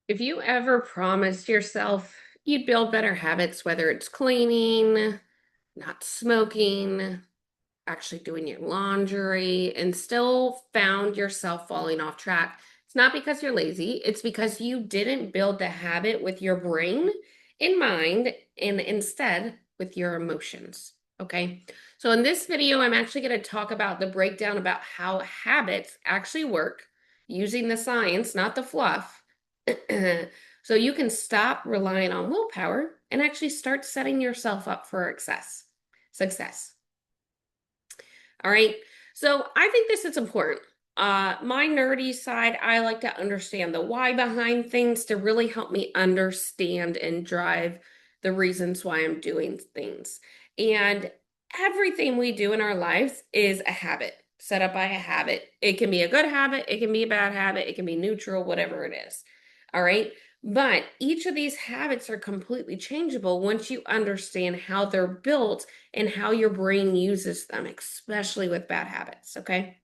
If you ever promised yourself you'd build better habits, whether it's cleaning, not smoking, actually doing your laundry, and still found yourself falling off track, it's not because you're lazy, it's because you didn't build the habit with your brain in mind and instead with your emotions. Okay. So in this video, I'm actually going to talk about the breakdown about how habits actually work using the science, not the fluff. So you can stop relying on willpower and actually start setting yourself up for success. All right. So I think this is important. My nerdy side, I like to understand the why behind things to really help me understand and drive the reasons why I'm doing things. And everything we do in our lives is a habit, set up by a habit. It can be a good habit, it can be a bad habit, it can be neutral, whatever it is. All right. But each of these habits are completely changeable once you understand how they're built and how your brain uses them, especially with bad habits. Okay.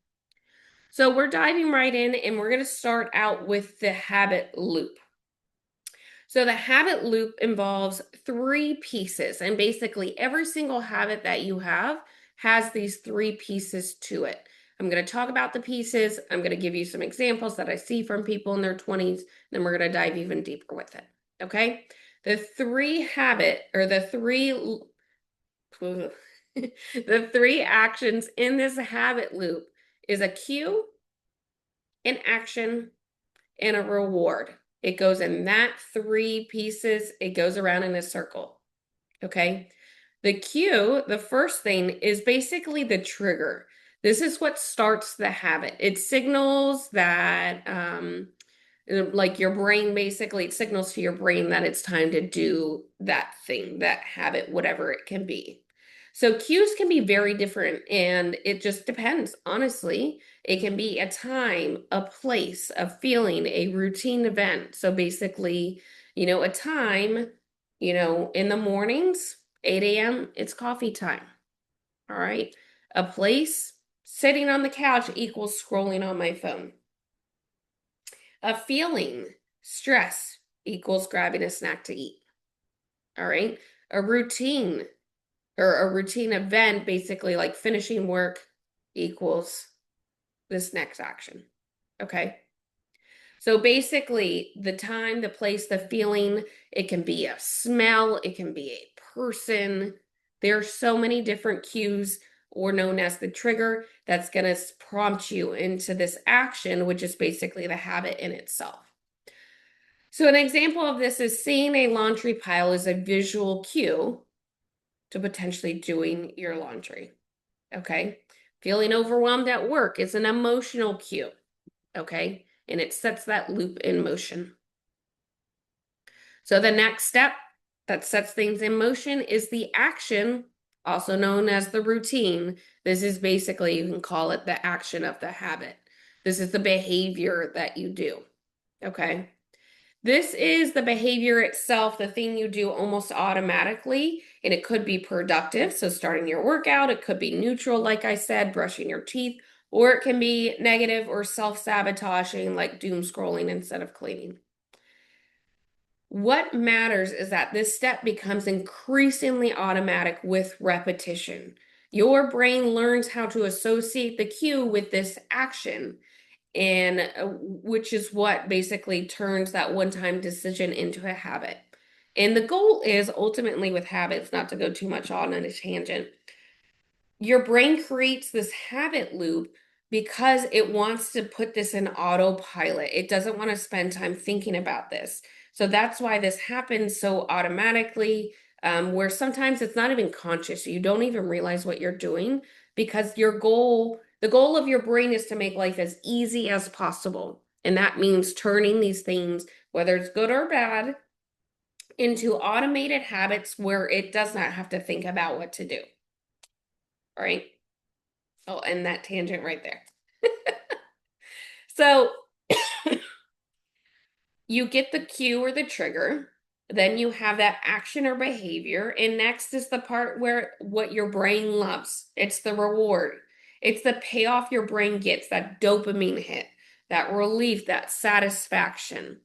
So we're diving right in and we're going to start out with the habit loop. So the habit loop involves three pieces, and basically every single habit that you have has these three pieces to it. I'm going to talk about the pieces. I'm going to give you some examples that I see from people in their 20s, then we're going to dive even deeper with it. Okay? The three habit or the three the three actions in this habit loop is a cue, an action, and a reward. It goes in that three pieces, it goes around in a circle. Okay. The cue, the first thing, is basically the trigger. This is what starts the habit. It signals that, like your brain basically, it signals to your brain that it's time to do that thing, that habit, whatever it can be. So cues can be very different and it just depends, honestly. It can be a time, a place, a feeling, a routine event. So basically, a time, in the mornings, 8 a.m., it's coffee time. All right. A place, sitting on the couch equals scrolling on my phone. A feeling, stress equals grabbing a snack to eat. All right. A routine or a routine event, basically like finishing work equals this next action. Okay. So basically, the time, the place, the feeling, it can be a smell, it can be a person. There are so many different cues, or known as the trigger, that's going to prompt you into this action, which is basically the habit in itself. So, an example of this is seeing a laundry pile is a visual cue to potentially doing your laundry. Okay. Feeling overwhelmed at work is an emotional cue. Okay. And it sets that loop in motion. So the next step that sets things in motion is the action, also known as the routine. This is basically, you can call it the action of the habit. This is the behavior that you do. Okay. This is the behavior itself, the thing you do almost automatically, and it could be productive. So starting your workout, it could be neutral, like I said, brushing your teeth, or it can be negative or self-sabotaging, like doom scrolling instead of cleaning. What matters is that this step becomes increasingly automatic with repetition. Your brain learns how to associate the cue with this action, and which is what basically turns that one-time decision into a habit. And the goal is ultimately with habits, not to go too much on a tangent, your brain creates this habit loop because it wants to put this in autopilot. It doesn't want to spend time thinking about this. So that's why this happens so automatically, where sometimes it's not even conscious. You don't even realize what you're doing because the goal of your brain is to make life as easy as possible. And that means turning these things, whether it's good or bad, into automated habits where it does not have to think about what to do. All right. Oh, and that tangent right there. So you get the cue or the trigger, then you have that action or behavior, and next is the part where what your brain loves. It's the reward. It's the payoff your brain gets, that dopamine hit, that relief, that satisfaction.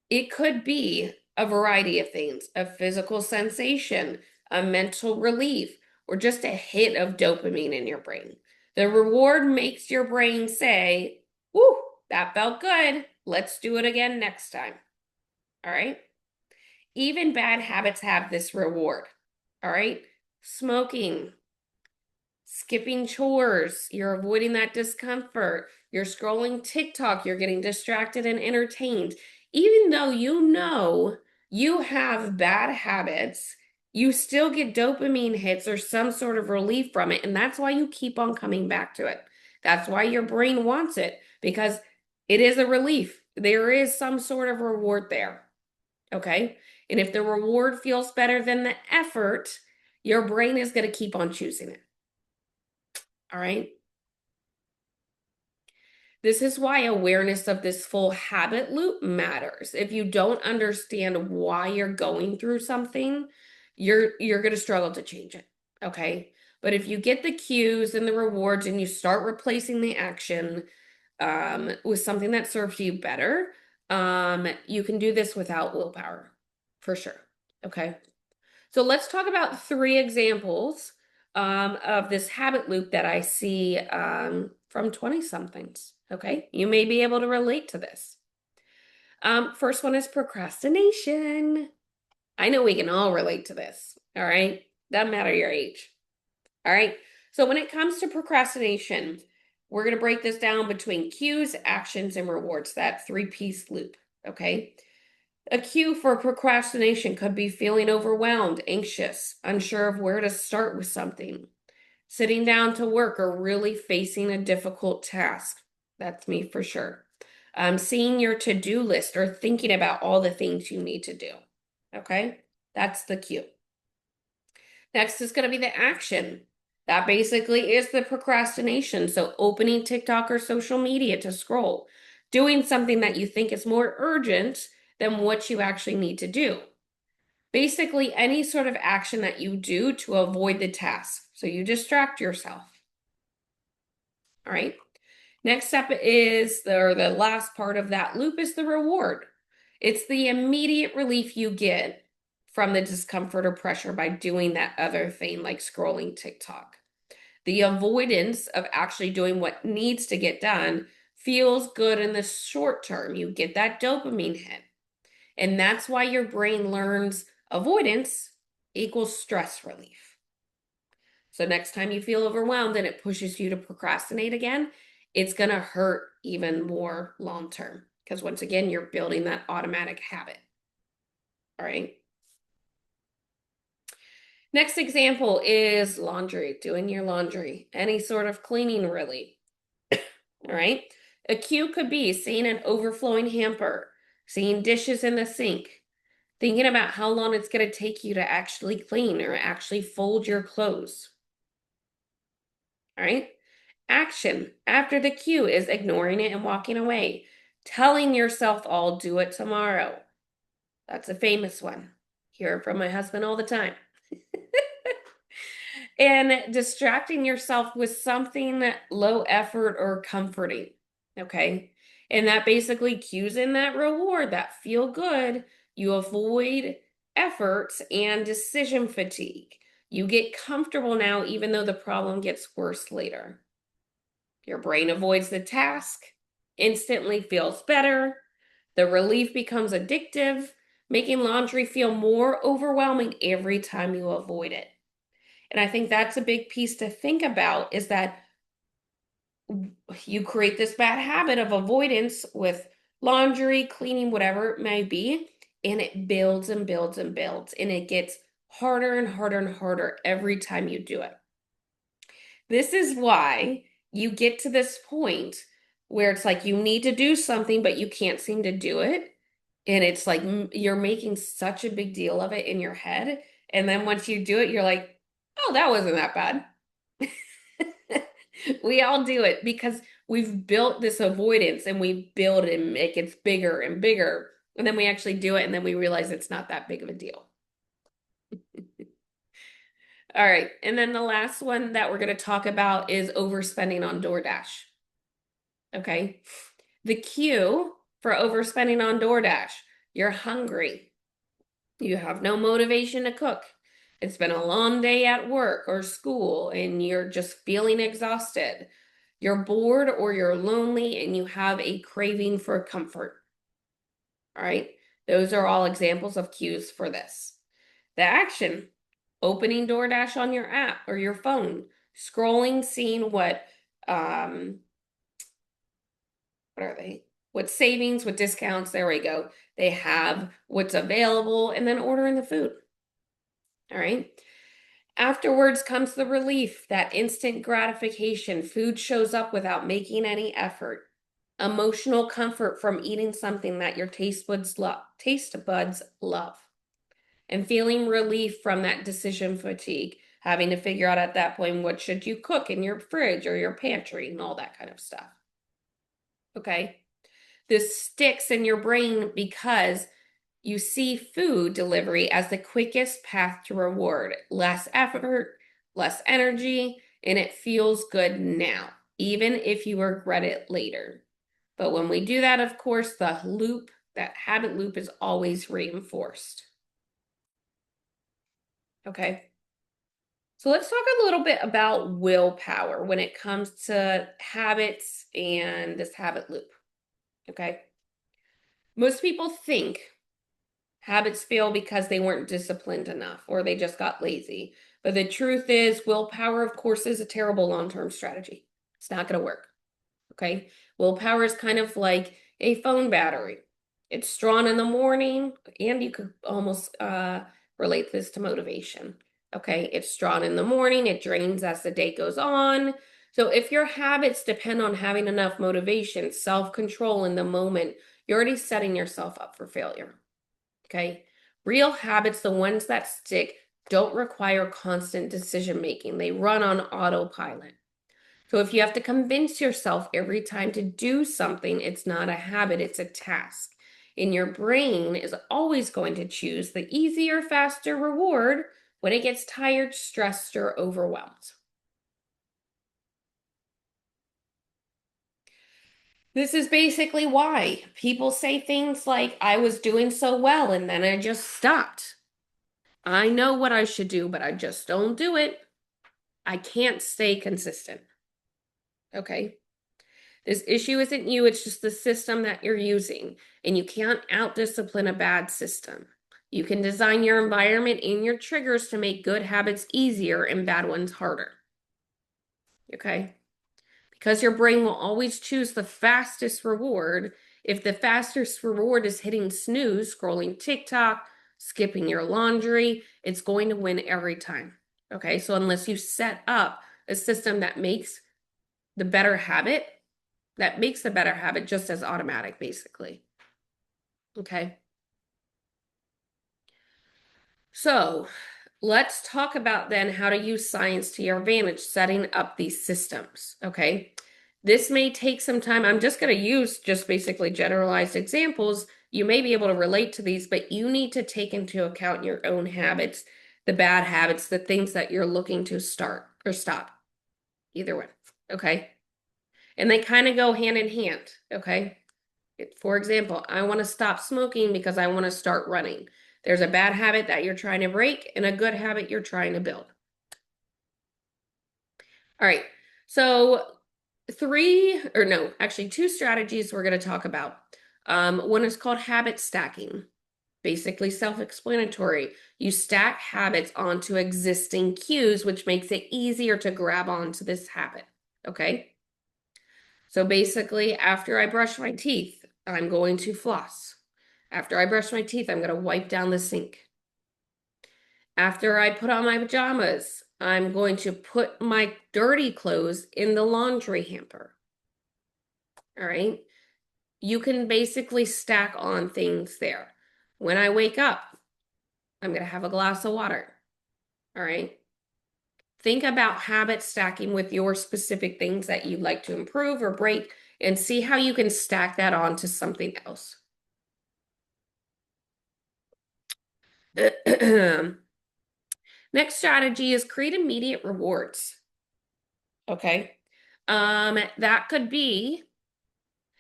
It could be a variety of things, a physical sensation, a mental relief, or just a hit of dopamine in your brain. The reward makes your brain say, "Woo, that felt good. Let's do it again next time." All right. Even bad habits have this reward. All right. Smoking, skipping chores, you're avoiding that discomfort. You're scrolling TikTok, you're getting distracted and entertained. Even though you know you have bad habits, you still get dopamine hits or some sort of relief from it. And that's why you keep on coming back to it. That's why your brain wants it, because it is a relief. There is some sort of reward there. Okay. And if the reward feels better than the effort, your brain is going to keep on choosing it. All right. This is why awareness of this full habit loop matters. If you don't understand why you're going through something, you're going to struggle to change it. Okay? But if you get the cues and the rewards and you start replacing the action with something that serves you better, you can do this without willpower, for sure. Okay? So let's talk about three examples of this habit loop that I see from 20 somethings. Okay, you may be able to relate to this. First one is procrastination. I know we can all relate to this. All right, doesn't matter your age. All right, so when it comes to procrastination, we're going to break this down between cues, actions, and rewards, that three-piece loop. Okay. A cue for procrastination could be feeling overwhelmed, anxious, unsure of where to start with something, sitting down to work, or really facing a difficult task. That's me for sure. Seeing your to-do list or thinking about all the things you need to do. Okay, that's the cue. Next is going to be the action. That basically is the procrastination. So opening TikTok or social media to scroll, doing something that you think is more urgent than what you actually need to do. Basically, any sort of action that you do to avoid the task. So you distract yourself. All right. Next step is, or the last part of that loop is the reward. It's the immediate relief you get from the discomfort or pressure by doing that other thing like scrolling TikTok. The avoidance of actually doing what needs to get done feels good in the short term. You get that dopamine hit. And that's why your brain learns avoidance equals stress relief. So next time you feel overwhelmed and it pushes you to procrastinate again, it's going to hurt even more long term because once again, you're building that automatic habit. All right. Next example is laundry, doing your laundry, any sort of cleaning really. All right. A cue could be seeing an overflowing hamper, seeing dishes in the sink, thinking about how long it's going to take you to actually clean or actually fold your clothes. All right. Action after the cue is ignoring it and walking away, telling yourself, I'll do it tomorrow. That's a famous one. Hear it from my husband all the time. And distracting yourself with something low effort or comforting. Okay. And that basically cues in that reward, that feel good. You avoid efforts and decision fatigue. You get comfortable now, even though the problem gets worse later. Your brain avoids the task, instantly feels better. The relief becomes addictive, making laundry feel more overwhelming every time you avoid it. And I think that's a big piece to think about is that you create this bad habit of avoidance with laundry, cleaning, whatever it may be, and it builds and builds and builds, and it gets harder and harder and harder every time you do it. This is why you get to this point where it's like you need to do something, but you can't seem to do it. And it's like you're making such a big deal of it in your head. And then once you do it, you're like, oh, that wasn't that bad. We all do it because we've built this avoidance and we build it and it gets bigger and bigger. And then we actually do it and then we realize it's not that big of a deal. All right. And then the last one that we're going to talk about is overspending on DoorDash. Okay. The cue for overspending on DoorDash, You're hungry. You have no motivation to cook. It's been a long day at work or school and you're just feeling exhausted. You're bored or you're lonely and you have a craving for comfort. All right. Those are all examples of cues for this. The action, opening DoorDash on your app or your phone, scrolling, seeing um, what are they? What savings, what discounts, there we go. They have what's available and then ordering the food. All right. Afterwards comes the relief, that instant gratification. Food shows up without making any effort. Emotional comfort from eating something that your taste buds love. And feeling relief from that decision fatigue, having to figure out at that point what should you cook in your fridge or your pantry and all that kind of stuff. Okay? This sticks in your brain because you see food delivery as the quickest path to reward. Less effort, less energy, and it feels good now, even if you regret it later. But when we do that, of course, that habit loop is always reinforced. Okay. So let's talk a little bit about willpower when it comes to habits and this habit loop. Okay. Most people think habits fail because they weren't disciplined enough or they just got lazy. But the truth is, willpower, of course, is a terrible long-term strategy. It's not going to work. Okay. Willpower is kind of like a phone battery. It's strong in the morning, and you could almost relate this to motivation. Okay. It's strong in the morning, it drains as the day goes on. So if your habits depend on having enough motivation, self-control in the moment, you're already setting yourself up for failure. Okay. Real habits, the ones that stick, don't require constant decision making. They run on autopilot. So if you have to convince yourself every time to do something, it's not a habit, it's a task. And your brain is always going to choose the easier, faster reward when it gets tired, stressed, or overwhelmed. This is basically why people say things like, I was doing so well and then I just stopped. I know what I should do, but I just don't do it. I can't stay consistent. Okay. This issue isn't you, it's just the system that you're using. And you can't out-discipline a bad system. You can design your environment and your triggers to make good habits easier and bad ones harder. Okay? Because your brain will always choose the fastest reward. If the fastest reward is hitting snooze, scrolling TikTok, skipping your laundry, it's going to win every time. Okay? So unless you set up a system that makes the better habit, just as automatic, basically. Okay. So let's talk about then how to use science to your advantage, setting up these systems. Okay. This may take some time. I'm just going to use just basically generalized examples. You may be able to relate to these, but you need to take into account your own habits, the bad habits, the things that you're looking to start or stop. Either one. Okay. And they kind of go hand in hand. Okay. For example, I want to stop smoking because I want to start running. There's a bad habit that you're trying to break and a good habit you're trying to build. All right. So two strategies we're going to talk about. One is called habit stacking. Basically self-explanatory. You stack habits onto existing cues, which makes it easier to grab onto this habit. Okay. So basically, after I brush my teeth, I'm going to floss. After I brush my teeth, I'm going to wipe down the sink. After I put on my pajamas, I'm going to put my dirty clothes in the laundry hamper. All right. You can basically stack on things there. When I wake up, I'm going to have a glass of water. All right. Think about habit stacking with your specific things that you'd like to improve or break and see how you can stack that on to something else. Next strategy is create immediate rewards. Okay. That could be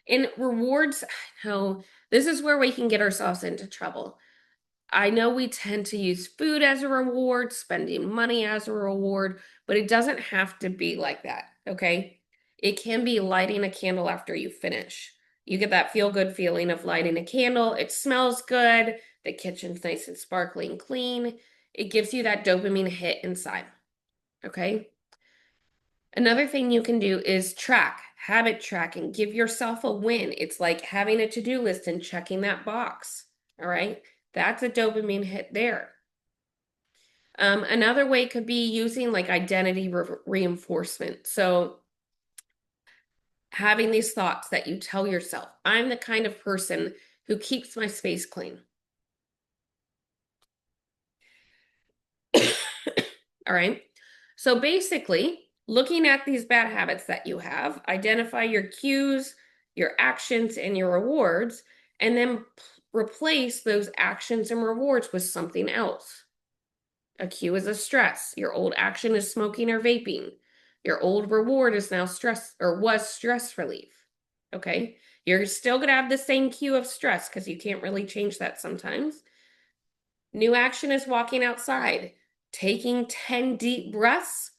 in rewards. No, This is where we can get ourselves into trouble. I know we tend to use food as a reward, spending money as a reward, but it doesn't have to be like that, okay? It can be lighting a candle after you finish. You get that feel good feeling of lighting a candle. It smells good. The kitchen's nice and sparkling clean. It gives you that dopamine hit inside, okay? Another thing you can do is track, habit tracking, give yourself a win. It's like having a to-do list and checking that box. All right. That's a dopamine hit there. Another way could be using like identity reinforcement. So having these thoughts that you tell yourself, I'm the kind of person who keeps my space clean. All right. So basically, looking at these bad habits that you have, identify your cues, your actions, and your rewards, and then replace those actions and rewards with something else. A cue is a stress. Your old action is smoking or vaping. Your old reward is now stress or was stress relief. Okay. You're still going to have the same cue of stress because you can't really change that sometimes. New action is walking outside, taking 10 deep breaths,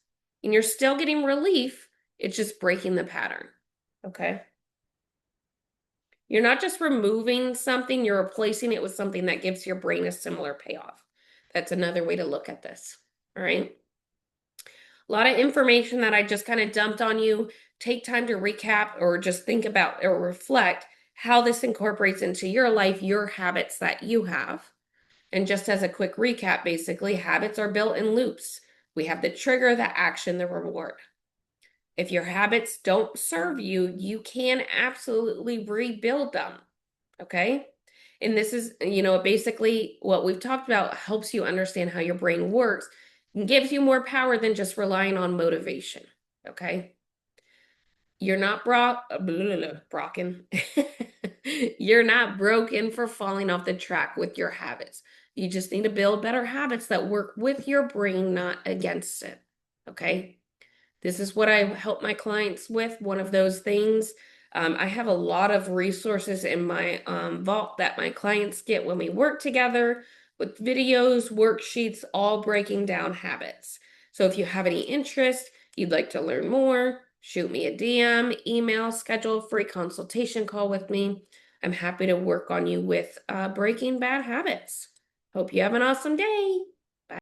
and you're still getting relief. It's just breaking the pattern. Okay. You're not just removing something, you're replacing it with something that gives your brain a similar payoff. That's another way to look at this. All right. A lot of information that I just kind of dumped on you. Take time to recap or just think about or reflect how this incorporates into your life, your habits that you have. And just as a quick recap, basically, habits are built in loops. We have the trigger, the action, the reward. If your habits don't serve you, you can absolutely rebuild them. Okay. And this is, basically what we've talked about helps you understand how your brain works and gives you more power than just relying on motivation. Okay. You're not broken. You're not broken for falling off the track with your habits. You just need to build better habits that work with your brain, not against it. Okay. This is what I help my clients with. One of those things. I have a lot of resources in my vault that my clients get when we work together with videos, worksheets, all breaking down habits. So if you have any interest, you'd like to learn more, shoot me a DM, email, schedule a free consultation call with me. I'm happy to work on you with breaking bad habits. Hope you have an awesome day.